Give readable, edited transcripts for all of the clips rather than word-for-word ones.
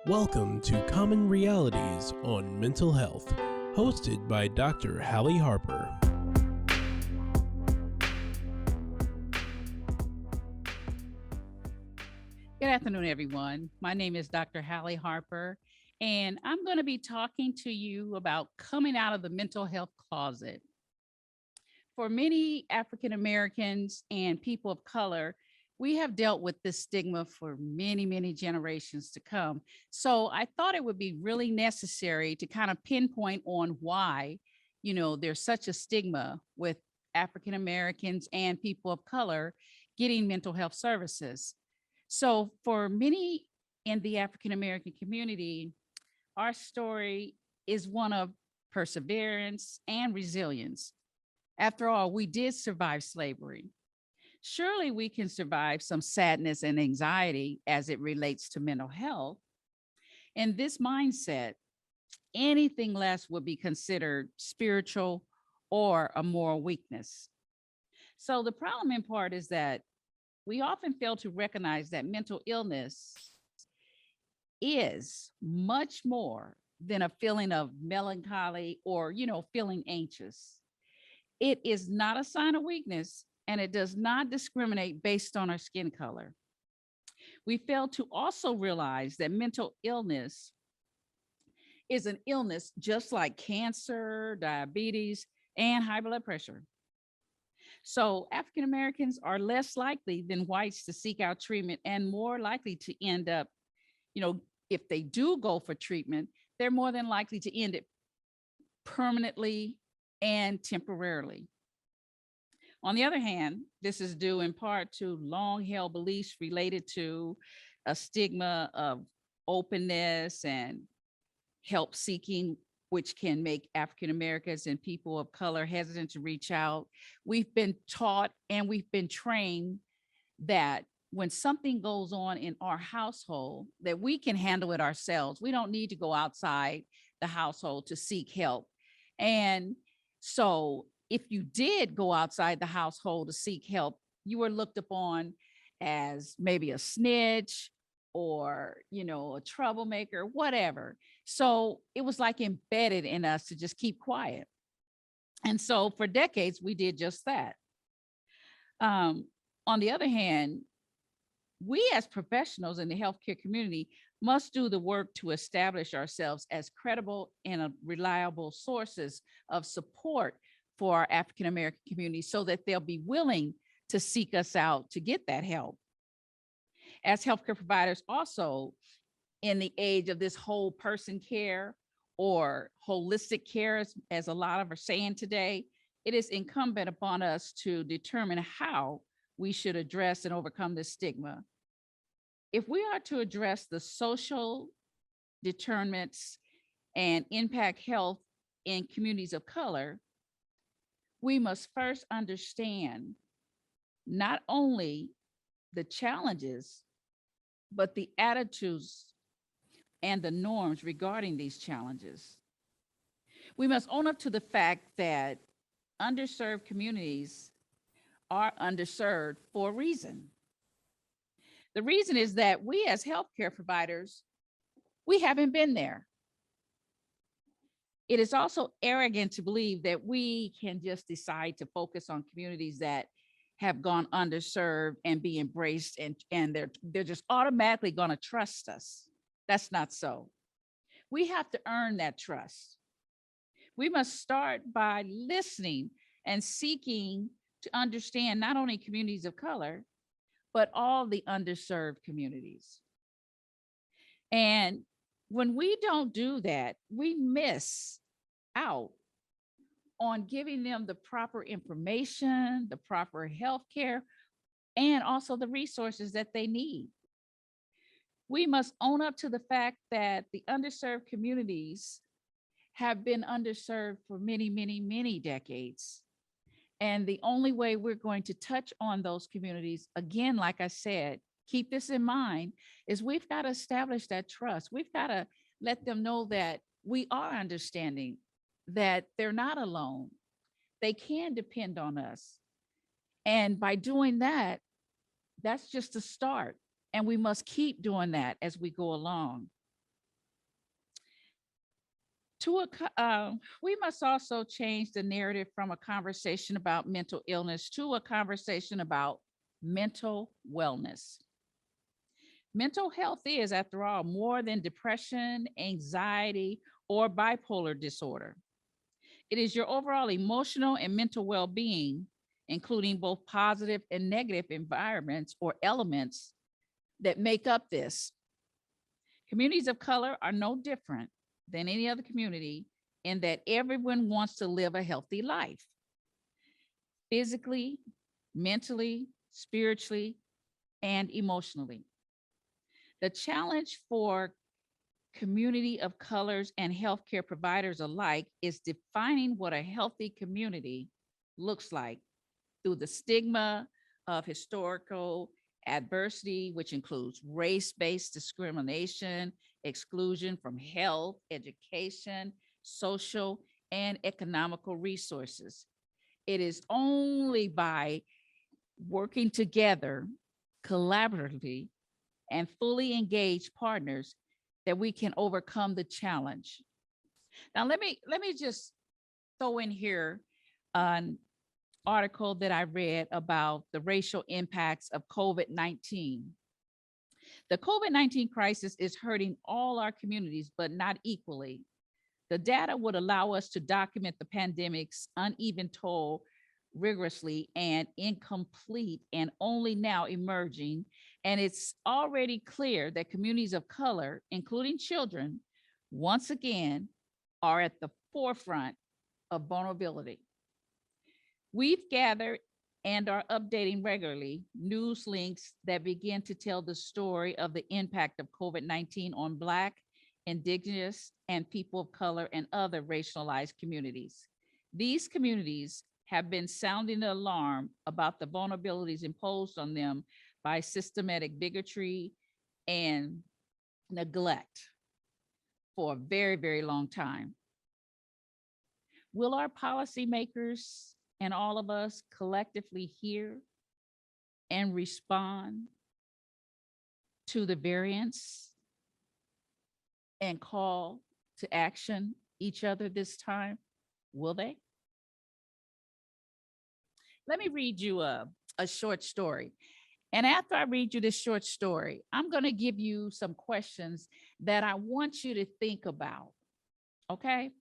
Welcome to Common Realities on Mental Health, hosted by Dr. Hallie Harper. Good afternoon, everyone. My name is Dr. Hallie Harper, and I'm going to be talking to you about coming out of the mental health closet. For many African Americans and people of color, we have dealt with this stigma for many, many generations to come. So I thought it would be really necessary to kind of pinpoint on why, there's such a stigma with African Americans and people of color getting mental health services. So, for many in the African American community, our story is one of perseverance and resilience. After all, we did survive slavery. Surely we can survive some sadness and anxiety as it relates to mental health. In this mindset, anything less would be considered spiritual or a moral weakness. So, the problem in part is that we often fail to recognize that mental illness is much more than a feeling of melancholy or, feeling anxious. It is not a sign of weakness and it does not discriminate based on our skin color. We fail to also realize that mental illness is an illness just like cancer, diabetes, and high blood pressure. So African Americans are less likely than whites to seek out treatment and more likely to end up, if they do go for treatment, they're more than likely to end it permanently and temporarily. On the other hand, this is due in part to long held beliefs related to a stigma of openness and help seeking, which can make African Americans and people of color hesitant to reach out. We've been taught and we've been trained that when something goes on in our household, that we can handle it ourselves. We don't need to go outside the household to seek help. And so if you did go outside the household to seek help, you were looked upon as maybe a snitch or, a troublemaker, whatever. So it was like embedded in us to just keep quiet. And so for decades, we did just that. On the other hand, we as professionals in the healthcare community must do the work to establish ourselves as credible and reliable sources of support for our African American community so that they'll be willing to seek us out to get that help. As healthcare providers, also in the age of this whole person care or holistic care, as a lot of are saying today, it is incumbent upon us to determine how we should address and overcome this stigma. If we are to address the social determinants and impact health in communities of color, we must first understand not only the challenges, but the attitudes and the norms regarding these challenges. We must own up to the fact that underserved communities are underserved for a reason. The reason is that we as healthcare providers, we haven't been there. It is also arrogant to believe that we can just decide to focus on communities that have gone underserved and be embraced and they're just automatically going to trust us. That's not so. We have to earn that trust. We must start by listening and seeking to understand not only communities of color, but all the underserved communities. And when we don't do that, we miss out on giving them the proper information, the proper health care, and also the resources that they need. We must own up to the fact that the underserved communities have been underserved for many, many, many decades. And the only way we're going to touch on those communities, again, like I said, keep this in mind, is we've got to establish that trust. We've got to let them know that we are understanding, that they're not alone. They can depend on us. And by doing that, that's just a start. And we must keep doing that as we go along. We must also change the narrative from a conversation about mental illness to a conversation about mental wellness. Mental health is, after all, more than depression, anxiety, or bipolar disorder. It is your overall emotional and mental well being, including both positive and negative environments or elements that make up this. Communities of color are no different than any other community in that everyone wants to live a healthy life physically, mentally, spiritually, and emotionally. The challenge for community of colors and healthcare providers alike is defining what a healthy community looks like through the stigma of historical adversity, which includes race based discrimination, exclusion from health, education, social, and economical resources. It is only by working together collaboratively and fully engaged partners that we can overcome the challenge. Now, let me just throw in here an article that I read about the racial impacts of COVID-19. The COVID-19 crisis is hurting all our communities, but not equally. The data would allow us to document the pandemic's uneven toll rigorously and incomplete and only now emerging. And it's already clear that communities of color, including children, once again are at the forefront of vulnerability. We've gathered and are updating regularly news links that begin to tell the story of the impact of COVID-19 on Black, Indigenous, and people of color and other racialized communities. These communities have been sounding the alarm about the vulnerabilities imposed on them by systematic bigotry and neglect for a very, very long time. Will our policymakers and all of us collectively hear and respond to the variants and call to action each other this time? Will they? Let me read you a short story. And after I read you this short story, I'm going to give you some questions that I want you to think about. Okay?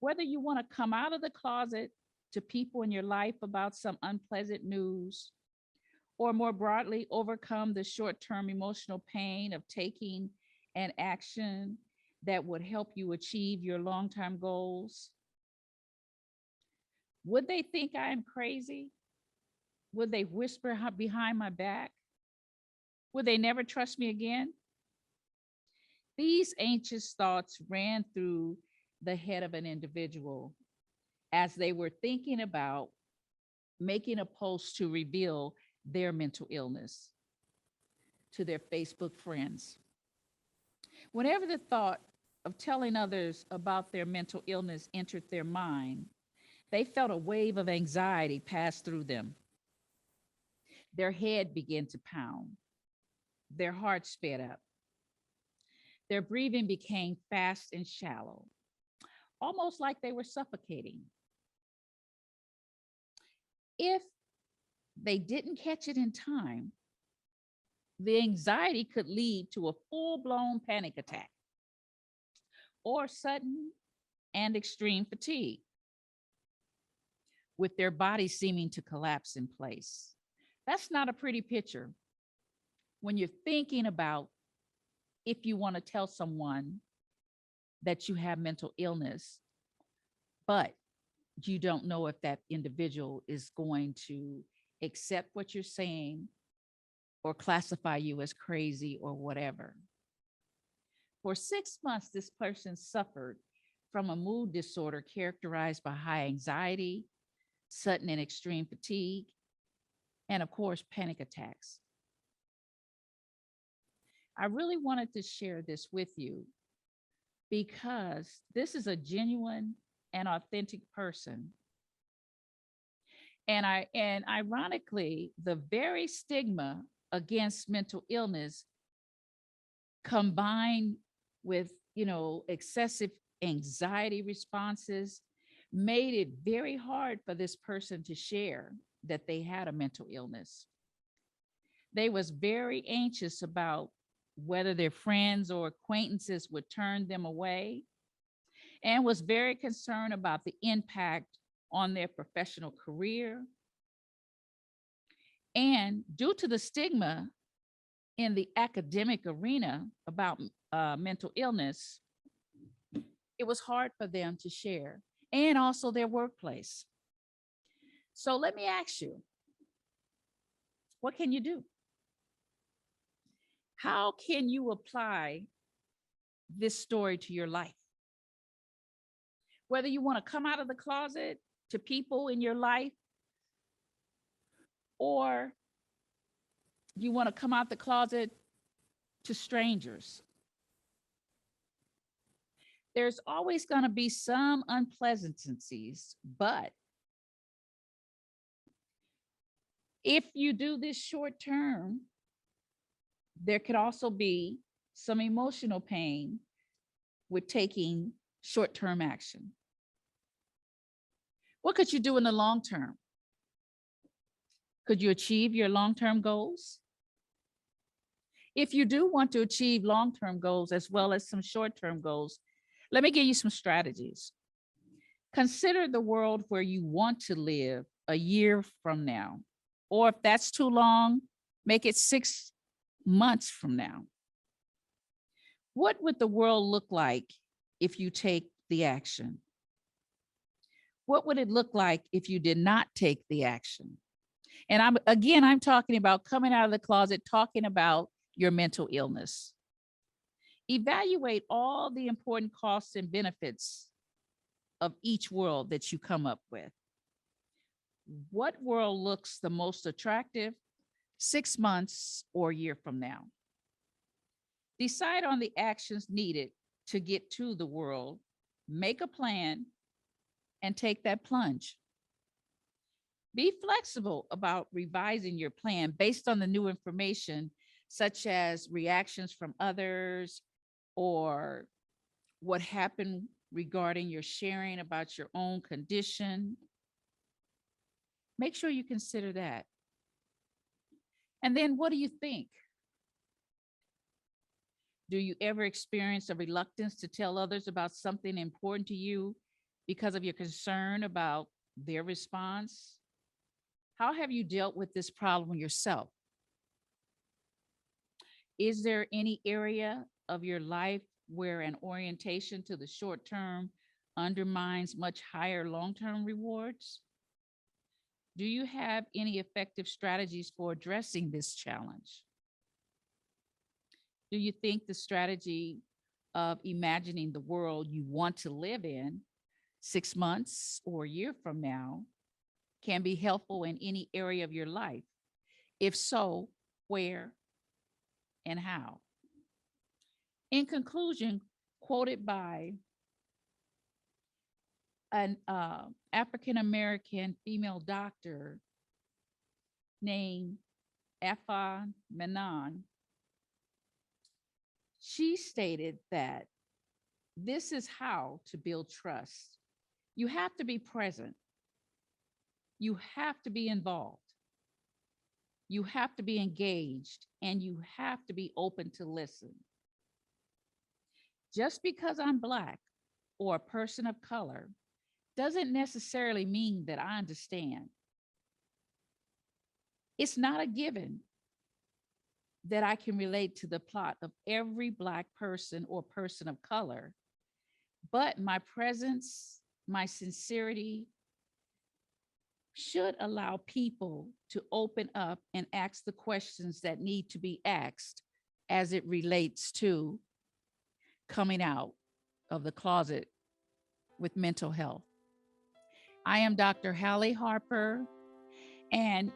Whether you want to come out of the closet to people in your life about some unpleasant news, or more broadly, overcome the short term emotional pain of taking an action that would help you achieve your long term goals. Would they think I am crazy? Would they whisper behind my back? Would they never trust me again? These anxious thoughts ran through the head of an individual as they were thinking about making a post to reveal their mental illness to their Facebook friends. Whenever the thought of telling others about their mental illness entered their mind, they felt a wave of anxiety pass through them. Their head began to pound, their heart sped up, their breathing became fast and shallow, almost like they were suffocating. If they didn't catch it in time, the anxiety could lead to a full blown panic attack or sudden and extreme fatigue, with their body seeming to collapse in place. That's not a pretty picture when you're thinking about if you want to tell someone that you have mental illness, but you don't know if that individual is going to accept what you're saying or classify you as crazy or whatever. For 6 months, this person suffered from a mood disorder characterized by high anxiety, sudden and extreme fatigue, and of course, panic attacks. I really wanted to share this with you because this is a genuine and authentic person. And ironically, the very stigma against mental illness combined with, excessive anxiety responses, made it very hard for this person to share that they had a mental illness. They was very anxious about whether their friends or acquaintances would turn them away, and was very concerned about the impact on their professional career. And due to the stigma in the academic arena about mental illness, it was hard for them to share, and also their workplace. So let me ask you, what can you do? How can you apply this story to your life? Whether you want to come out of the closet to people in your life, or you want to come out the closet to strangers. There's always going to be some unpleasantnesses, but if you do this short term, there could also be some emotional pain with taking short-term action. What could you do in the long term? Could you achieve your long-term goals? If you do want to achieve long-term goals as well as some short-term goals, let me give you some strategies. Consider the world where you want to live a year from now, or if that's too long, make it 6 months from now. What would the world look like if you take the action? What would it look like if you did not take the action? And I'm talking about coming out of the closet, talking about your mental illness. Evaluate all the important costs and benefits of each world that you come up with. What world looks the most attractive 6 months or a year from now? Decide on the actions needed to get to the world, make a plan, and take that plunge. Be flexible about revising your plan based on the new information, such as reactions from others or what happened regarding your sharing about your own condition. Make sure you consider that. And then what do you think? Do you ever experience a reluctance to tell others about something important to you because of your concern about their response? How have you dealt with this problem yourself? Is there any area of your life where an orientation to the short term undermines much higher long-term rewards? Do you have any effective strategies for addressing this challenge? Do you think the strategy of imagining the world you want to live in 6 months or a year from now can be helpful in any area of your life? If so, where and how? In conclusion, quoted by an African-American female doctor named Afa Manan, she stated that this is how to build trust. You have to be present. You have to be involved. You have to be engaged, and you have to be open to listen. Just because I'm Black or a person of color doesn't necessarily mean that I understand. It's not a given that I can relate to the plot of every Black person or person of color, but my presence, my sincerity should allow people to open up and ask the questions that need to be asked as it relates to coming out of the closet with mental health. I am Dr. Hallie Harper, and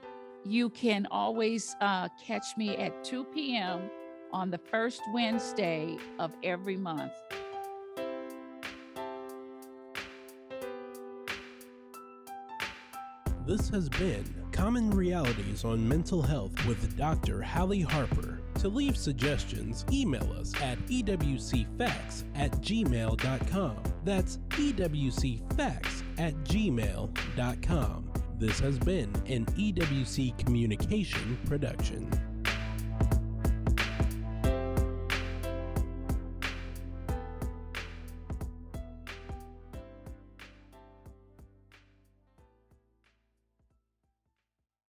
you can always catch me at 2 p.m. on the first Wednesday of every month. This has been Common Realities on Mental Health with Dr. Hallie Harper. To leave suggestions, email us at ewcfacts@gmail.com. That's ewcfacts@gmail.com. This has been an EWC Communication production.